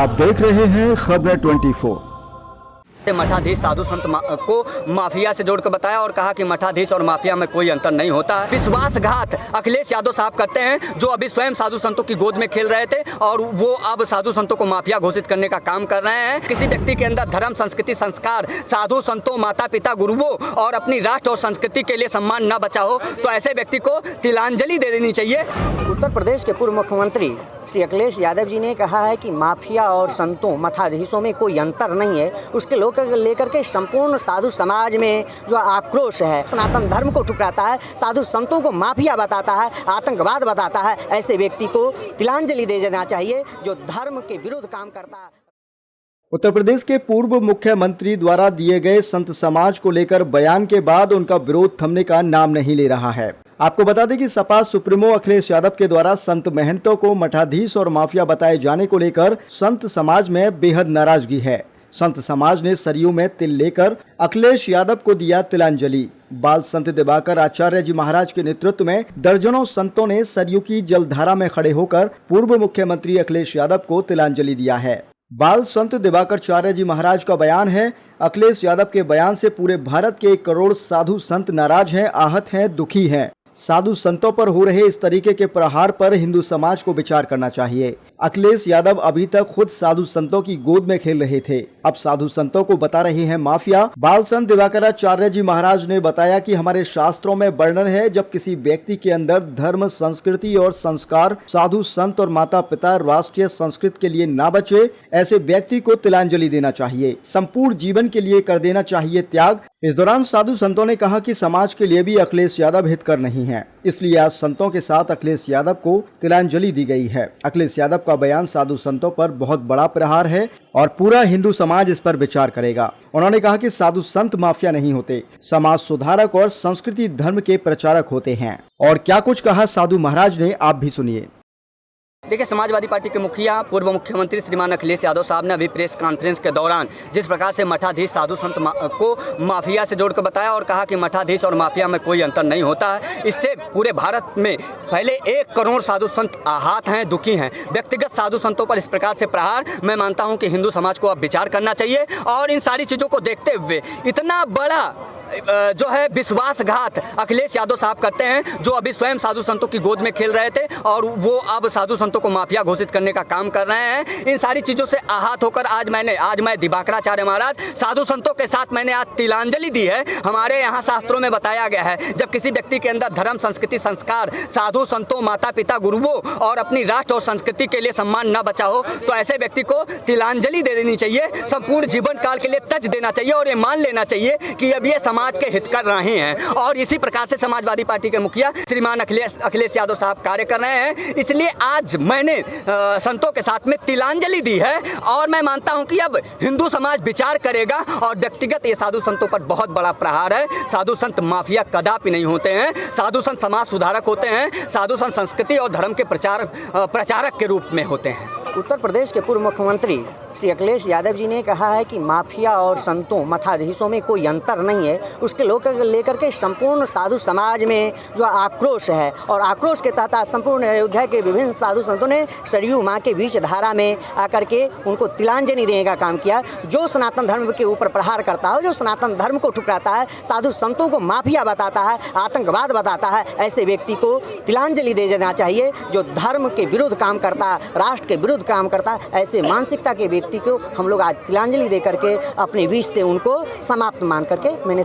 आप देख रहे हैं खबरें 24। मठाधीश साधु संत को माफिया से जोड़कर बताया और कहा कि मठाधीश और माफिया में कोई अंतर नहीं होता है। विश्वासघात अखिलेश यादव साहब करते हैं, जो अभी स्वयं साधु संतों की गोद में खेल रहे थे और वो अब साधु संतों को माफिया घोषित करने का काम कर रहे हैं। किसी व्यक्ति के अंदर धर्म, संस्कृति, संस्कार, साधु संतों, माता पिता, गुरुओं और अपनी राष्ट्र और संस्कृति के लिए सम्मान न बचा हो तो ऐसे व्यक्ति को तिलांजलि दे देनी चाहिए। उत्तर प्रदेश के पूर्व मुख्यमंत्री श्री अखिलेश यादव जी ने कहा है कि माफिया और संतों, मठाधीशों में कोई अंतर नहीं है। उसके लेकर के संपूर्ण साधु समाज में जो आक्रोश है, सनातन धर्म को ठुकराता है, साधु संतों को माफिया बताता है, आतंकवाद बताता है, ऐसे व्यक्ति को तिलांजलि दे देना चाहिए जो धर्म के विरुद्ध काम करता है। उत्तर प्रदेश के पूर्व मुख्यमंत्री द्वारा दिए गए संत समाज को लेकर बयान के बाद उनका विरोध थमने का नाम नहीं ले रहा है। आपको बता दें कि सपा सुप्रीमो अखिलेश यादव के द्वारा संत महंतों को मठाधीश और माफिया बताए जाने को लेकर संत समाज में बेहद नाराजगी है। संत समाज ने सरयू में तिल लेकर अखिलेश यादव को दिया तिलांजलि। बाल संत दिवाकर आचार्य जी महाराज के नेतृत्व में दर्जनों संतों ने सरयू की जलधारा में खड़े होकर पूर्व मुख्यमंत्री अखिलेश यादव को तिलांजलि दिया है। बाल संत दिवाकर आचार्य जी महाराज का बयान है, अखिलेश यादव के बयान से पूरे भारत के 1 करोड़ साधु संत नाराज हैं, आहत हैं, दुखी हैं। साधु संतों पर हो रहे इस तरीके के प्रहार पर हिंदू समाज को विचार करना चाहिए। अखिलेश यादव अभी तक खुद साधु संतों की गोद में खेल रहे थे, अब साधु संतों को बता रहे हैं माफिया। बाल संत दिवाकराचार्य जी महाराज ने बताया कि हमारे शास्त्रों में वर्णन है, जब किसी व्यक्ति के अंदर धर्म, संस्कृति और संस्कार, साधु संत और माता पिता, राष्ट्रीय संस्कृति के लिए ना बचे, ऐसे व्यक्ति को तिलांजलि देना चाहिए, संपूर्ण जीवन के लिए कर देना चाहिए त्याग। इस दौरान साधु संतों ने कहा कि समाज के लिए भी अखिलेश यादव हितकर नहीं है, इसलिए आज संतों के साथ अखिलेश यादव को तिलांजलि दी गई है। अखिलेश यादव का बयान साधु संतों पर बहुत बड़ा प्रहार है और पूरा हिंदू समाज इस पर विचार करेगा। उन्होंने कहा कि साधु संत माफिया नहीं होते, समाज सुधारक और संस्कृति धर्म के प्रचारक होते हैं। और क्या कुछ कहा साधु महाराज ने, आप भी सुनिए। देखिए, समाजवादी पार्टी के मुखिया पूर्व मुख्यमंत्री श्रीमान अखिलेश यादव साहब ने अभी प्रेस कॉन्फ्रेंस के दौरान जिस प्रकार से मठाधीश साधु संत को माफिया से जोड़कर बताया और कहा कि मठाधीश और माफिया में कोई अंतर नहीं होता है, इससे पूरे भारत में पहले 1 करोड़ साधु संत आहत हैं, दुखी हैं। व्यक्तिगत साधु संतों पर इस प्रकार से प्रहार, मैं मानता हूं कि हिंदू समाज को अब विचार करना चाहिए। और इन सारी चीज़ों को देखते हुए इतना बड़ा जो है विश्वासघात अखिलेश यादव साहब करते हैं, जो अभी स्वयं साधु संतों की गोद में खेल रहे थे और वो अब साधु संतों को माफिया घोषित करने का काम कर रहे हैं। इन सारी चीज़ों से आहत होकर आज मैं दिवाकराचार्य महाराज साधु संतों के साथ मैंने आज तिलांजलि दी है। हमारे यहाँ शास्त्रों में बताया गया है, जब किसी व्यक्ति के अंदर धर्म, संस्कृति, संस्कार, साधु संतों, माता पिता, गुरुओं और अपनी राष्ट्र और संस्कृति के लिए सम्मान न बचा हो तो ऐसे व्यक्ति को तिलांजलि दे देनी चाहिए, संपूर्ण जीवन काल के लिए तज देना चाहिए और ये मान लेना चाहिए कि अब ये समाज के हित कर रहे हैं। और इसी प्रकार से समाजवादी पार्टी के मुखिया श्रीमान अखिलेश यादव साहब कार्य कर रहे हैं, इसलिए आज मैंने संतों के साथ में तिलांजलि दी है। और मैं मानता हूं कि अब हिंदू समाज विचार करेगा और व्यक्तिगत ये साधु संतों पर बहुत बड़ा प्रहार है। साधु संत माफिया कदापि नहीं होते हैं, साधु संत समाज सुधारक होते हैं, साधु संत संस्कृति और धर्म के प्रचारक के रूप में होते हैं। उत्तर प्रदेश के पूर्व मुख्यमंत्री श्री अखिलेश यादव जी ने कहा है कि माफिया और संतों, मठाधीशों में कोई अंतर नहीं है। उसके लेकर के संपूर्ण साधु समाज में जो आक्रोश है, और आक्रोश के तहत संपूर्ण अयोध्या के विभिन्न साधु संतों ने सरयू माँ के बीच धारा में आकर के उनको तिलांजलि देने का काम किया। जो सनातन धर्म के ऊपर प्रहार करता है, जो सनातन धर्म को ठुकराता है, साधु संतों को माफिया बताता है, आतंकवाद बताता है, ऐसे व्यक्ति को तिलांजलि दे देना चाहिए जो धर्म के विरुद्ध काम करता है, राष्ट्र के विरुद्ध काम करता है। ऐसे मानसिकता के व्यक्ति को हम लोग आज तिलांजलि दे करके अपने विष से उनको समाप्त मान करके मैंने